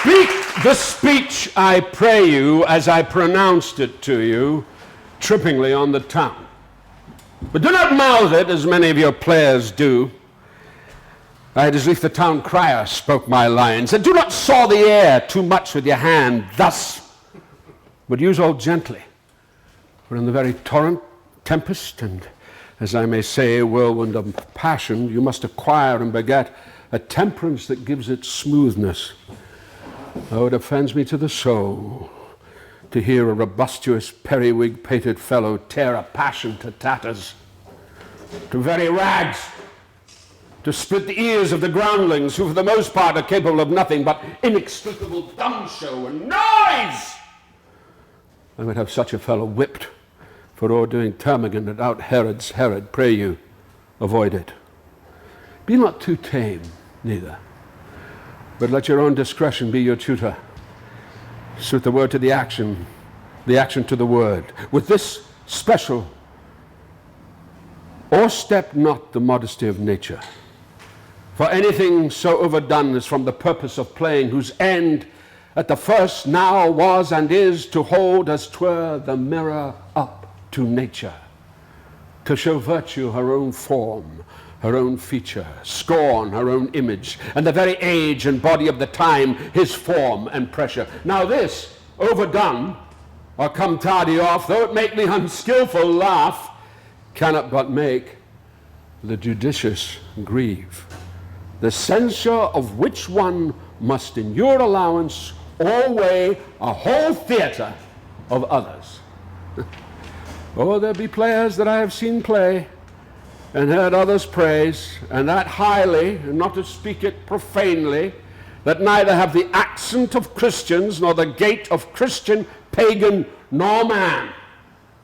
Speak the speech, I pray you, as I pronounced it to you, trippingly on the tongue. But do not mouth it, as many of your players do. As if the town crier spoke my lines. And do not saw the air too much with your hand, thus, but use all gently. For in the very torrent, tempest, and, as I may say, whirlwind of passion, you must acquire and beget a temperance that gives it smoothness. Oh, it offends me to the soul to hear a robustious, periwig-pated fellow tear a passion to tatters, to very rags, to split the ears of the groundlings, who for the most part are capable of nothing but inexplicable dumb show and noise. I would have such a fellow whipped for o'erdoing termagant and out Herod's Herod. Pray you, avoid it. Be not too tame, neither, but let your own discretion be your tutor. Suit the word to the action to the word. With this special, o'erstep not the modesty of nature. For anything so overdone is from the purpose of playing, whose end at the first now was and is to hold as 'twere the mirror up to nature, to show virtue her own form, her own feature, scorn her own image, and the very age and body of the time his form and pressure. Now this, overdone, or come tardy off, though it make me unskilful laugh, cannot but make the judicious grieve, the censure of which one must in your allowance all weigh a whole theatre of others. Oh, there be players that I have seen play and heard others praise, and that highly, and not to speak it profanely, that neither have the accent of Christians nor the gait of Christian, pagan, nor man,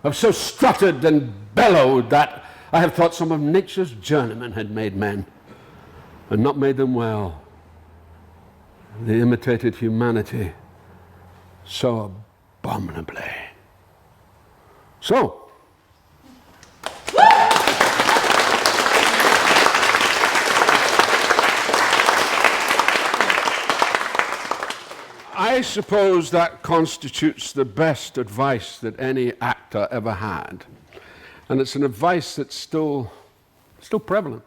have so strutted and bellowed that I have thought some of nature's journeymen had made men, and not made them well. They imitated humanity so abominably. So, I suppose that constitutes the best advice that any actor ever had. And it's an advice that's still prevalent.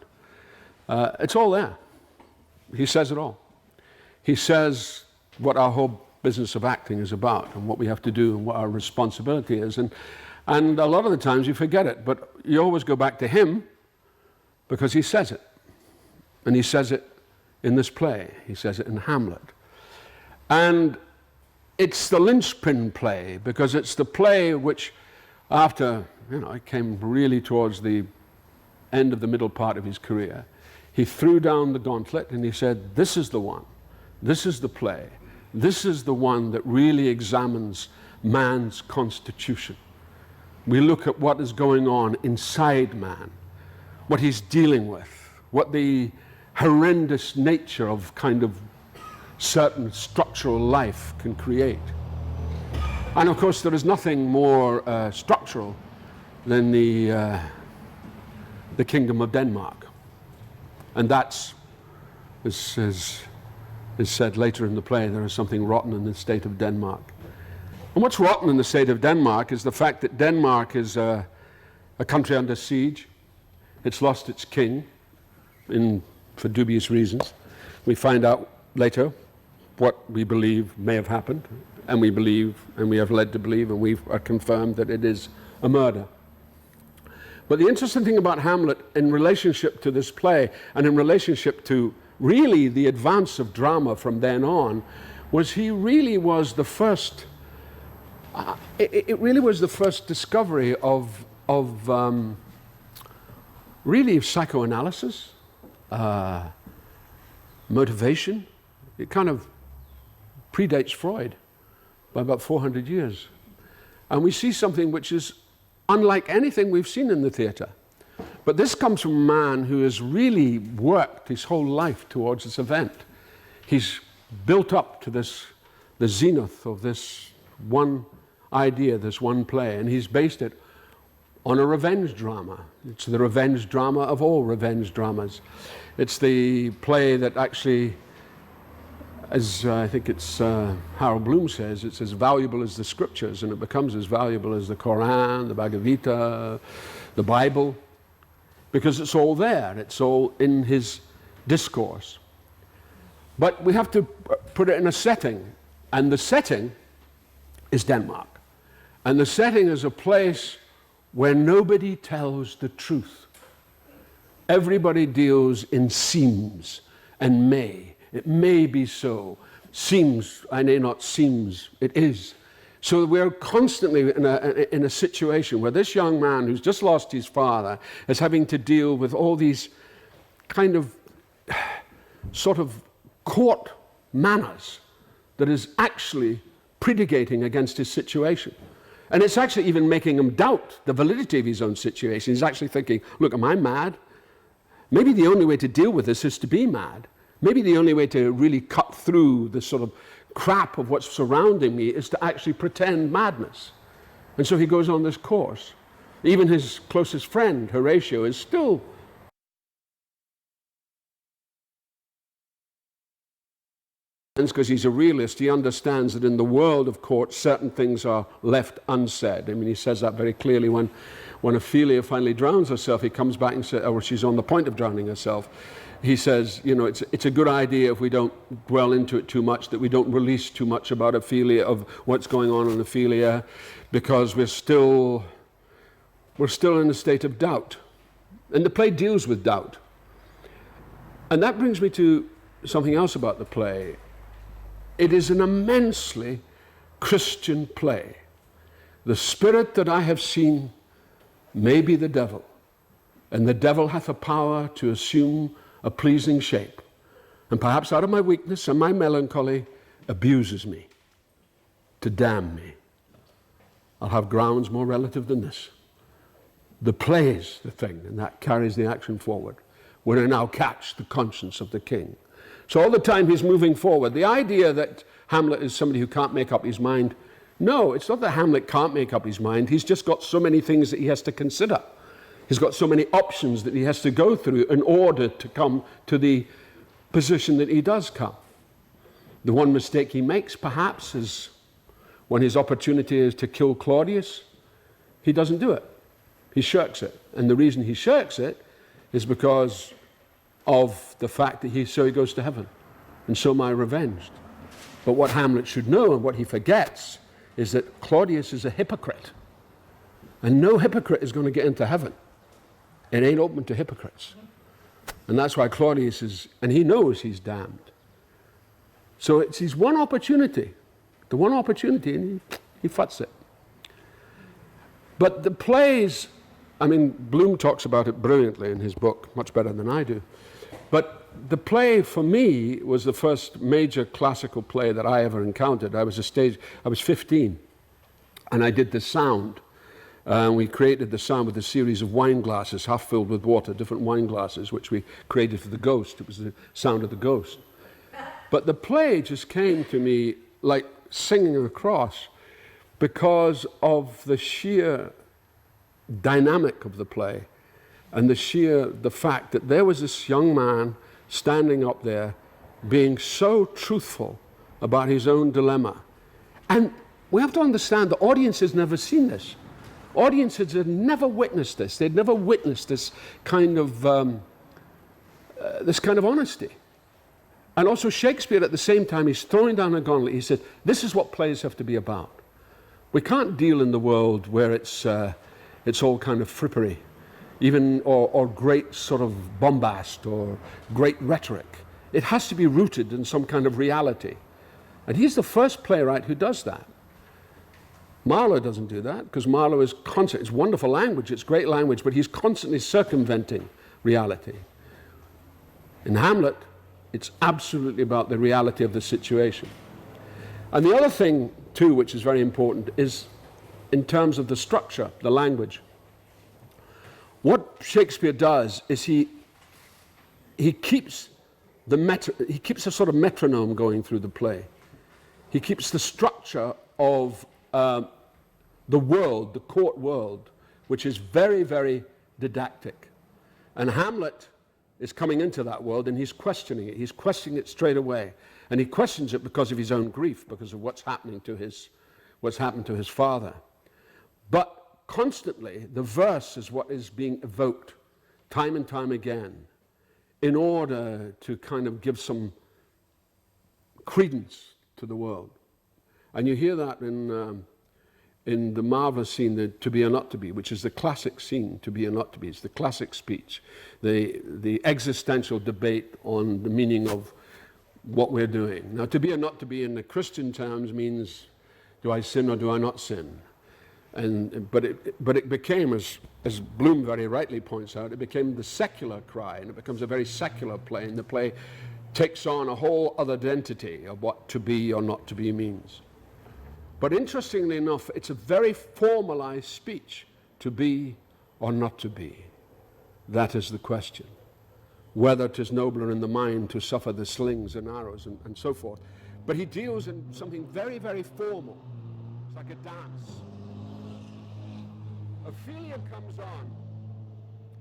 It's all there. He says it all. He says what our whole business of acting is about and what we have to do and what our responsibility is. And a lot of the times you forget it, but you always go back to him because he says it. And he says it in this play. He says it in Hamlet. And it's the linchpin play, because it's the play which, after, it came really towards the end of the middle part of his career, he threw down the gauntlet and he said, this is the one. This is the play. This is the one that really examines man's constitution. We look at what is going on inside man, what he's dealing with, what the horrendous nature of kind of certain structural life can create. And of course, there is nothing more structural than the kingdom of Denmark. And that's, as is said later in the play, there is something rotten in the state of Denmark. And what's rotten in the state of Denmark is the fact that Denmark is a country under siege. It's lost its king for dubious reasons. We find out later what we believe may have happened, and we believe, and we have led to believe, and we are confirmed that it is a murder. But the interesting thing about Hamlet in relationship to this play, and in relationship to really the advance of drama from then on, was he really was the first, it really was the first discovery of really psychoanalysis, motivation. It kind of predates Freud by about 400 years. And we see something which is unlike anything we've seen in the theatre. But this comes from a man who has really worked his whole life towards this event. He's built up to the zenith of this one idea, this one play, and he's based it on a revenge drama. It's the revenge drama of all revenge dramas. It's the play that actually As I think it's Harold Bloom says, it's as valuable as the scriptures, and it becomes as valuable as the Quran, the Bhagavad Gita, the Bible, because it's all there. It's all in his discourse. But we have to put it in a setting, and the setting is Denmark. And the setting is a place where nobody tells the truth. Everybody deals in seems and may. It may be so. Seems, I know not seems, it is. So we're constantly in a situation where this young man who's just lost his father is having to deal with all these kind of sort of court manners that is actually predicating against his situation. And it's actually even making him doubt the validity of his own situation. He's actually thinking, look, am I mad? Maybe the only way to deal with this is to be mad. Maybe the only way to really cut through the sort of crap of what's surrounding me is to actually pretend madness. And so he goes on this course. Even his closest friend, Horatio, is still because he's a realist. He understands that in the world of court, certain things are left unsaid. I mean, he says that very clearly when Ophelia finally drowns herself. He comes back and says, or she's on the point of drowning herself. He says, you know, it's a good idea if we don't dwell into it too much, that we don't release too much about Ophelia, of what's going on in Ophelia, because we're still in a state of doubt. And the play deals with doubt. And that brings me to something else about the play. It is an immensely Christian play. The spirit that I have seen may be the devil, and the devil hath a power to assume a pleasing shape, and perhaps out of my weakness and my melancholy abuses me to damn me. I'll have grounds more relative than this. The play is the thing, and that carries the action forward. We're to now catch the conscience of the king. So all the time he's moving forward. The idea that Hamlet is somebody who can't make up his mind, no, it's not that Hamlet can't make up his mind. He's just got so many things that he has to consider. He's got so many options that he has to go through in order to come to the position that he does come. The one mistake he makes, perhaps, is when his opportunity is to kill Claudius, he doesn't do it. He shirks it. And the reason he shirks it is because of the fact that he goes to heaven, and so am I revenged. But what Hamlet should know, and what he forgets, is that Claudius is a hypocrite. And no hypocrite is going to get into heaven. It ain't open to hypocrites. And that's why Claudius is, and he knows he's damned. So it's his one opportunity, the one opportunity, and he futs it. But the plays, I mean, Bloom talks about it brilliantly in his book, much better than I do. But the play, for me, was the first major classical play that I ever encountered. I was 15, and I did the sound. We created the sound with a series of wine glasses, half filled with water, different wine glasses, which we created for the ghost. It was the sound of the ghost. But the play just came to me like singing across because of the sheer dynamic of the play and the fact that there was this young man standing up there being so truthful about his own dilemma. And we have to understand the audience has never seen this. Audiences had never witnessed this. They'd never witnessed this kind of honesty. And also Shakespeare, at the same time, he's throwing down a gauntlet. He said, this is what plays have to be about. We can't deal in the world where it's all kind of frippery, even or great sort of bombast or great rhetoric. It has to be rooted in some kind of reality. And he's the first playwright who does that. Marlowe doesn't do that, because Marlowe is constant. It's wonderful language, it's great language, but he's constantly circumventing reality. In Hamlet, it's absolutely about the reality of the situation. And the other thing, too, which is very important, is in terms of the structure, the language. What Shakespeare does is he keeps a sort of metronome going through the play. He keeps the structure of the world, the court world, which is very, very didactic. And Hamlet is coming into that world and he's questioning it. He's questioning it straight away. And he questions it because of his own grief, because of what's happened to his father. But constantly, the verse is what is being evoked time and time again in order to kind of give some credence to the world. And you hear that in the marvelous scene, the To Be or Not to Be, which is the classic scene, To Be or Not to Be. It's the classic speech, the existential debate on the meaning of what we're doing. Now, to be or not to be in the Christian terms means, do I sin or do I not sin? But it became, as Bloom very rightly points out, it became the secular cry, and it becomes a very secular play, and the play takes on a whole other identity of what to be or not to be means. But interestingly enough, it's a very formalized speech, to be or not to be. That is the question. Whether 'tis nobler in the mind to suffer the slings and arrows and so forth. But he deals in something very, very formal. It's like a dance. Ophelia comes on,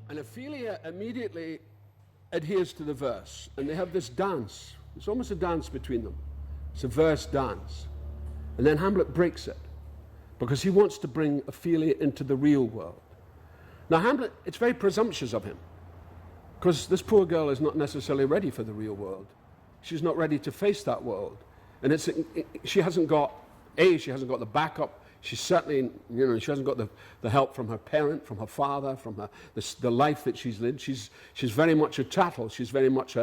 and Ophelia immediately adheres to the verse, and they have this dance. It's almost a dance between them. It's a verse dance. And then Hamlet breaks it, because he wants to bring Ophelia into the real world. Now Hamlet, it's very presumptuous of him, because this poor girl is not necessarily ready for the real world. She's not ready to face that world. And she hasn't got the backup. She's certainly, she hasn't got the help from her parent, from her father, from the life that she's lived. She's very much a chattel. She's very much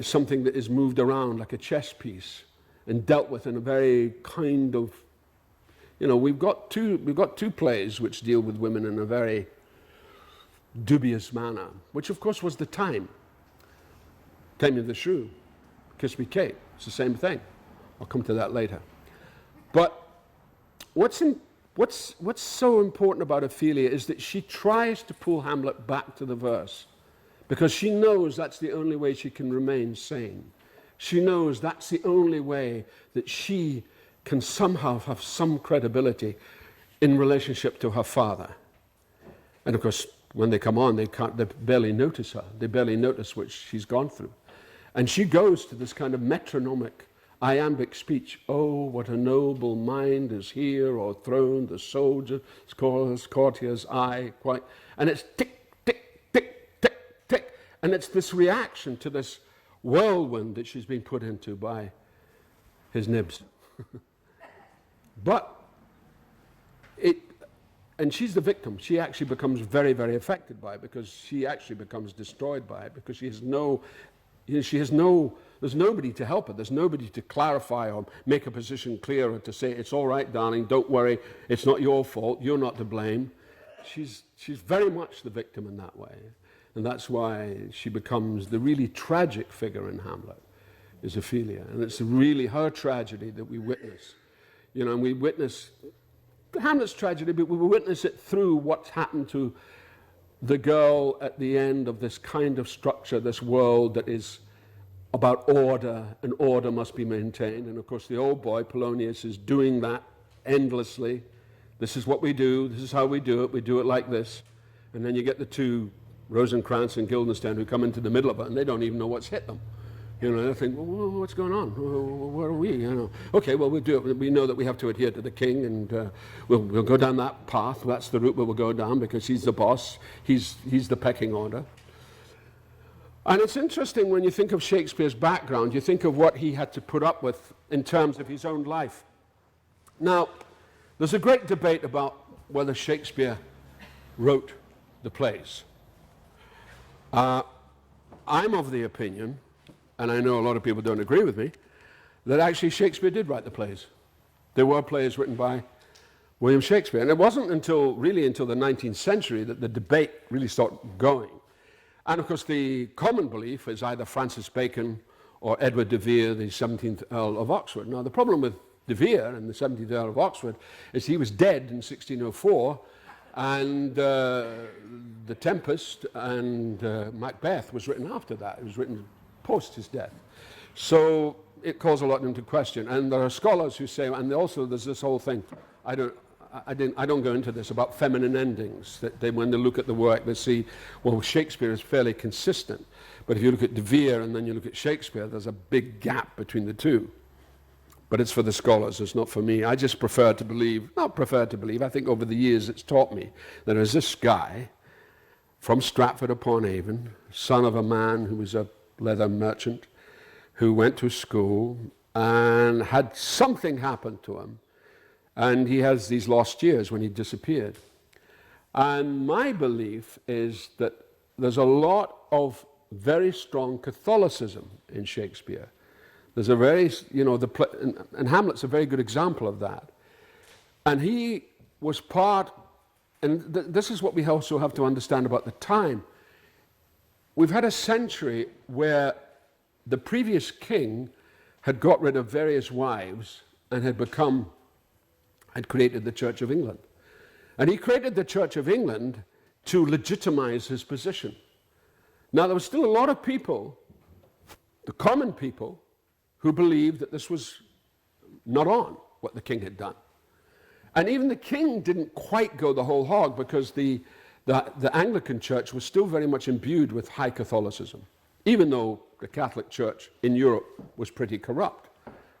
something that is moved around like a chess piece and dealt with in a very kind of, we've got two plays which deal with women in a very dubious manner, which of course was the time. Taming of the Shrew, Kiss Me Kate, it's the same thing. I'll come to that later. But what's so important about Ophelia is that she tries to pull Hamlet back to the verse, because she knows that's the only way she can remain sane. She knows that's the only way that she can somehow have some credibility in relationship to her father. And of course, when they come on, they barely notice her. They barely notice what she's gone through. And she goes to this kind of metronomic, iambic speech. Oh, what a noble mind is here o'erthroned, the soldier's courtier's eye, quite. And it's tick, tick, tick, tick, tick. And it's this reaction to this whirlwind that she's been put into by his nibs. And she's the victim. She actually becomes very, very affected by it, because she actually becomes destroyed by it, because there's nobody to help her. There's nobody to clarify or make a position clearer, to say, it's all right, darling, don't worry, it's not your fault, you're not to blame. She's very much the victim in that way. And that's why she becomes the really tragic figure in Hamlet, is Ophelia. And it's really her tragedy that we witness. And we witness Hamlet's tragedy, but we witness it through what's happened to the girl at the end of this kind of structure, this world that is about order, and order must be maintained. And of course, the old boy, Polonius, is doing that endlessly. This is what we do, this is how we do it like this. And then you get the two, Rosencrantz and Guildenstern, who come into the middle of it, and they don't even know what's hit them. They think, well, what's going on? Where are we? Okay, well, we'll do it. We know that we have to adhere to the king, and we'll go down that path. That's the route we'll go down, because he's the boss. He's the pecking order. And it's interesting when you think of Shakespeare's background, you think of what he had to put up with in terms of his own life. Now, there's a great debate about whether Shakespeare wrote the plays. I'm of the opinion, and I know a lot of people don't agree with me, that actually Shakespeare did write the plays. There were plays written by William Shakespeare. And it wasn't until the 19th century that the debate really started going. And of course, the common belief is either Francis Bacon or Edward de Vere, the 17th Earl of Oxford. Now, the problem with de Vere and the 17th Earl of Oxford is he was dead in 1604, and The Tempest and Macbeth was written after that. It was written post his death. So it calls a lot into question. And there are scholars who say, and also there's this whole thing, I I don't go into this about feminine endings. That when they look at the work, they see, well, Shakespeare is fairly consistent. But if you look at De Vere and then you look at Shakespeare, there's a big gap between the two. But it's for the scholars, it's not for me. I just prefer to believe, not prefer to believe, I think over the years it's taught me that there's this guy from Stratford-upon-Avon, son of a man who was a leather merchant, who went to school and had something happen to him. And he has these lost years when he disappeared. And my belief is that there's a lot of very strong Catholicism in Shakespeare. There's a very, and Hamlet's a very good example of that. And he was part, and this is what we also have to understand about the time. We've had a century where the previous king had got rid of various wives and had created the Church of England. And he created the Church of England to legitimize his position. Now, there was still a lot of people, the common people, who believed that this was not on, what the king had done. And even the king didn't quite go the whole hog, because the Anglican Church was still very much imbued with high Catholicism, even though the Catholic Church in Europe was pretty corrupt.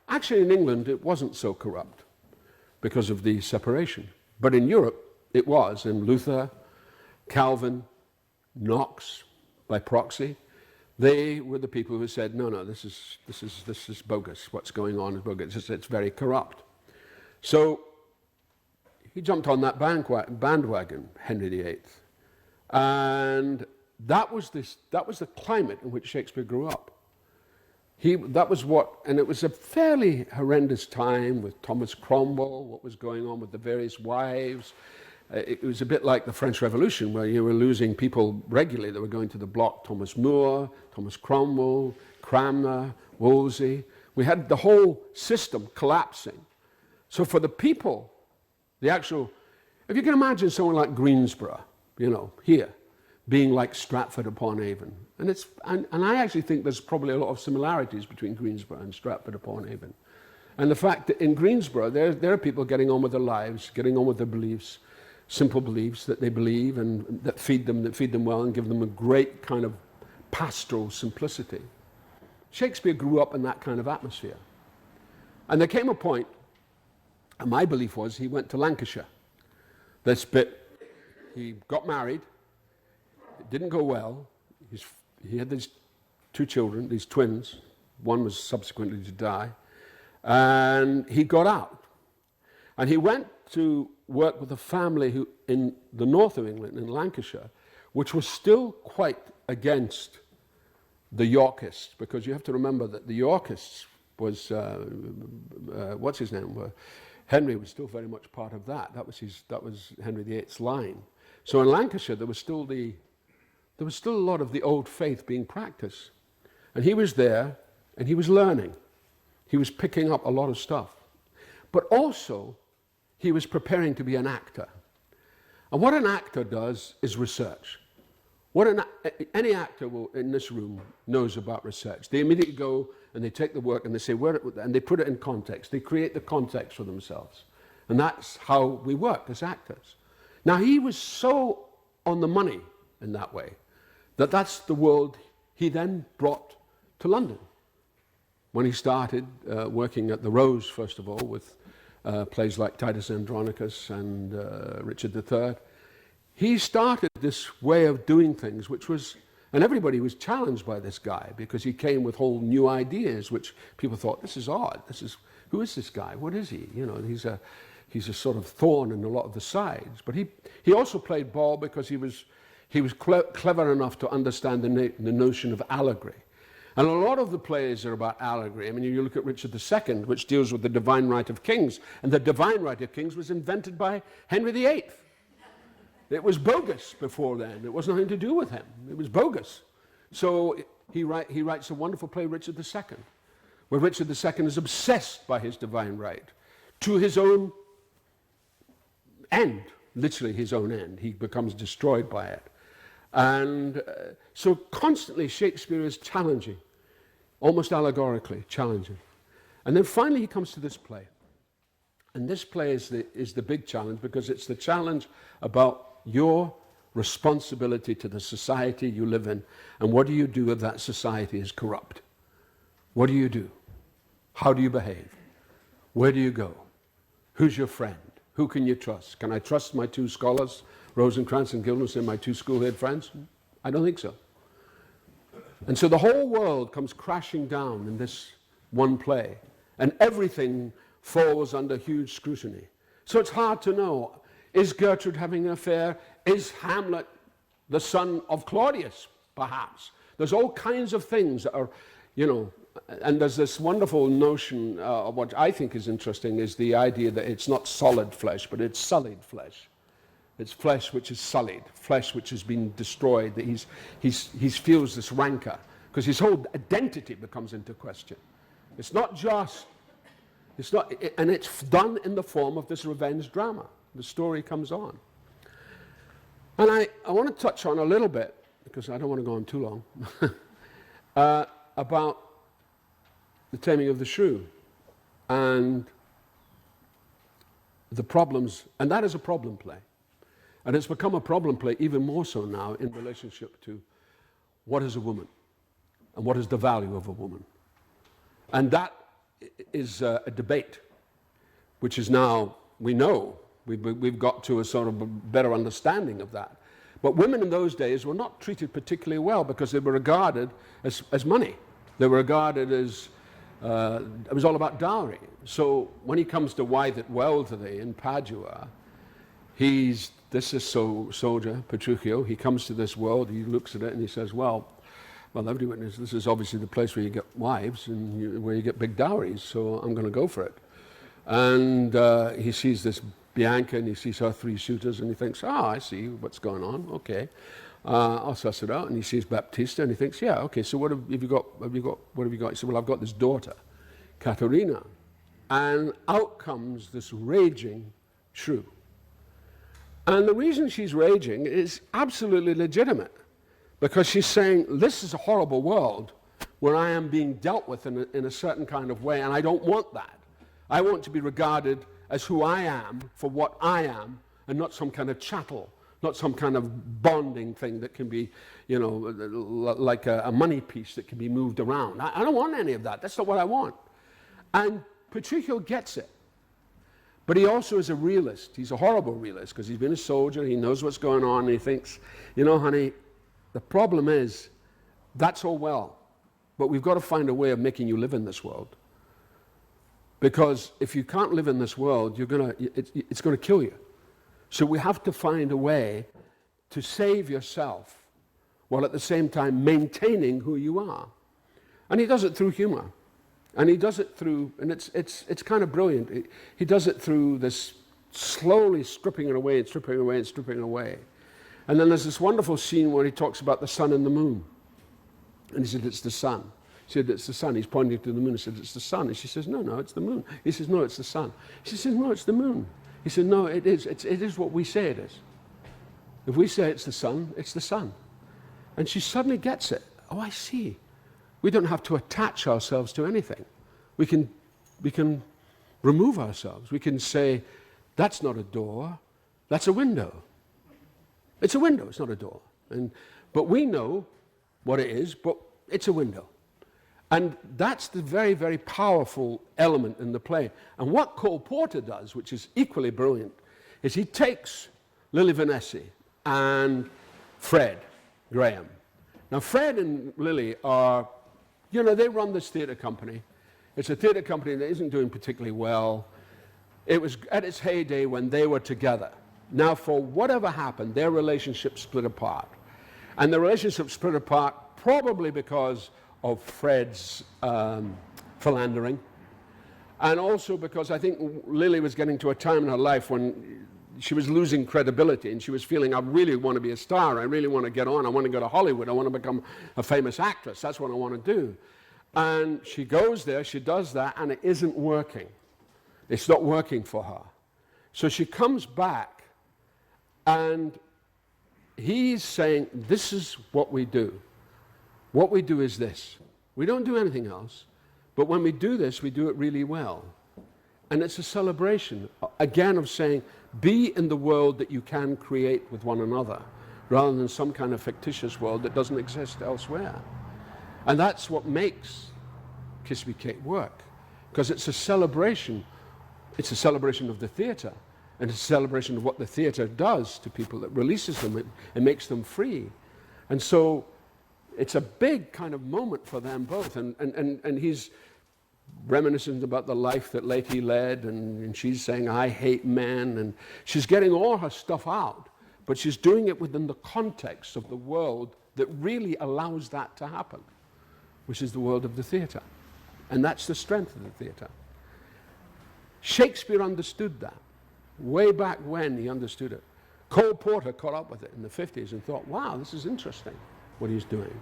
Actually, in England, it wasn't so corrupt because of the separation. But in Europe, it was. And Luther, Calvin, Knox, by proxy, they were the people who said, no, this is bogus. What's going on is bogus. It's very corrupt. So he jumped on that bandwagon, Henry VIII. And that was the climate in which Shakespeare grew up. And it was a fairly horrendous time with Thomas Cromwell, what was going on with the various wives. It was a bit like the French Revolution, where you were losing people regularly that were going to the block. Thomas More, Thomas Cromwell, Cranmer, Wolsey. We had the whole system collapsing. So for the people, if you can imagine someone like Greensboro, here, being like Stratford-upon-Avon. And I actually think there's probably a lot of similarities between Greensboro and Stratford-upon-Avon. And the fact that in Greensboro, there are people getting on with their lives, getting on with their beliefs, simple beliefs that they believe and that feed them well and give them a great kind of pastoral simplicity. Shakespeare grew up in that kind of atmosphere. And there came a point, and my belief was, he went to Lancashire. He got married. It didn't go well. He had these two children, these twins. One was subsequently to die. And he got out. And he went to work with a family who in the north of England, in Lancashire, which was still quite against the Yorkists, because you have to remember that the Yorkists was, what's his name? Henry was still very much part of that. That was Henry VIII's line. So in Lancashire, there was still a lot of the old faith being practiced. And he was there, and he was learning. He was picking up a lot of stuff. But also, he was preparing to be an actor. And what an actor does is research. Any actor in this room knows about research. They immediately go and they take the work and they say, and they put it in context. They create the context for themselves. And that's how we work as actors. Now, he was so on the money in that way that that's the world he then brought to London. When he started working at the Rose, first of all, with plays like Titus Andronicus and Richard III, he started this way of doing things, which was, and everybody was challenged by this guy because he came with whole new ideas, which people thought, this is odd. Who is this guy? What is he? He's a sort of thorn in a lot of the sides. But he also played ball because he was clever enough to understand the notion of allegory. And a lot of the plays are about allegory. I mean, you look at Richard II, which deals with the divine right of kings. And the divine right of kings was invented by Henry VIII. It was bogus before then. It was nothing to do with him. It was bogus. So he writes a wonderful play, Richard II, where Richard II is obsessed by his divine right to his own end, literally his own end. He becomes destroyed by it. And so constantly Shakespeare is challenging, almost allegorically challenging. And then finally he comes to this play. And this play is the big challenge, because it's the challenge about your responsibility to the society you live in, and what do you do if that society is corrupt? What do you do? How do you behave? Where do you go? Who's your friend? Who can you trust? Can I trust my two scholars, Rosencrantz and Guildenstern, my two schoolhead friends? I don't think so. And so the whole world comes crashing down in this one play, and everything falls under huge scrutiny. So it's hard to know, is Gertrude having an affair? Is Hamlet the son of Claudius, perhaps? There's all kinds of things that are, and there's this wonderful notion, what I think is interesting, is the idea that it's not solid flesh, but it's sullied flesh. It's flesh which is sullied, flesh which has been destroyed, that he feels this rancor, because his whole identity becomes into question. It's not, and it's done in the form of this revenge drama. The story comes on. And I want to touch on a little bit, because I don't want to go on too long, about the Taming of the Shrew and the problems, and that is a problem play. And it's become a problem play even more so now in relationship to what is a woman and what is the value of a woman. And that is a debate, which is now, we know, we've got to a sort of a better understanding of that. But women in those days were not treated particularly well, because they were regarded as money. They were regarded as, it was all about dowry. So when he comes to Withe It Well today in Padua, this is soldier, Petruchio, he comes to this world, he looks at it and he says, well, every witness, this is obviously the place where you get wives and where you get big dowries, so I'm going to go for it. And he sees this Bianca, and he sees her three suitors, and he thinks, I see what's going on, okay. I'll suss it out. And he sees Baptista, and he thinks, yeah, okay, so what have you got? What have you got? He said, well, I've got this daughter, Caterina. And out comes this raging shrew. And the reason she's raging is absolutely legitimate, because she's saying, this is a horrible world where I am being dealt with in a certain kind of way, and I don't want that. I want to be regarded as who I am for what I am, and not some kind of chattel, not some kind of bonding thing that can be, like a money piece that can be moved around. I don't want any of that. That's not what I want. And Petruchio gets it. But he also is a realist. He's a horrible realist, because he's been a soldier, he knows what's going on, and he thinks, honey, the problem is, that's all well, but we've got to find a way of making you live in this world. Because if you can't live in this world, it's going to kill you. So we have to find a way to save yourself, while at the same time maintaining who you are. And he does it through humor. And he does it through, and it's kind of brilliant. He does it through this slowly stripping it away and stripping it away and stripping it away. And then there's this wonderful scene where he talks about the sun and the moon. And he said, it's the sun. He said, it's the sun. He's pointing to the moon. He said, it's the sun. And she says, no, it's the moon. He says, no, it's the sun. She says, no, it's the moon. He said, no, it is. It is what we say it is. If we say it's the sun, it's the sun. And she suddenly gets it. Oh, I see. We don't have to attach ourselves to anything. We can remove ourselves. We can say, that's not a door, that's a window. It's a window, it's not a door. But we know what it is, but it's a window. And that's the very, very powerful element in the play. And what Cole Porter does, which is equally brilliant, is he takes Lily Vanessa and Fred Graham. Now, Fred and Lily are, they run this theatre company. It's a theatre company that isn't doing particularly well. It was at its heyday when they were together. Now, for whatever happened, their relationship split apart. And the relationship split apart probably because of Fred's philandering, and also because I think Lily was getting to a time in her life when she was losing credibility, and she was feeling, I really want to be a star, I really want to get on, I want to go to Hollywood, I want to become a famous actress, that's what I want to do. And she goes there, she does that, and it isn't working. It's not working for her. So she comes back, and he's saying, this is what we do. What we do is this. We don't do anything else, but when we do this, we do it really well. And it's a celebration, again, of saying, be in the world that you can create with one another, rather than some kind of fictitious world that doesn't exist elsewhere. And that's what makes Kiss Me Kate work, because it's a celebration. It's a celebration of the theatre, and it's a celebration of what the theatre does to people. That releases them and makes them free. And so it's a big kind of moment for them both. And he's reminiscent about the life that Lady led, and she's saying, I hate men, and she's getting all her stuff out, but she's doing it within the context of the world that really allows that to happen, which is the world of the theatre. And that's the strength of the theatre. Shakespeare understood that. Way back when, he understood it. Cole Porter caught up with it in the 50s and thought, wow, this is interesting, what he's doing.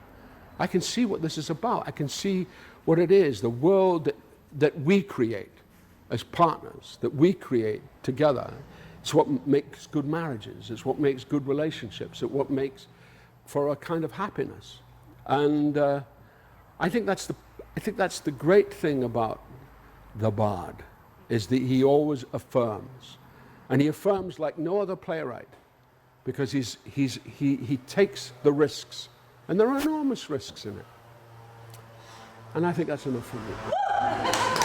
I can see what this is about. I can see what it is, the world that we create as partners, that we create together. It's what makes good marriages. It's what makes good relationships. It's what makes for a kind of happiness. And I think that's the great thing about the Bard, is that he always affirms. And he affirms like no other playwright, because he takes the risks. And there are enormous risks in it. And I think that's enough for me.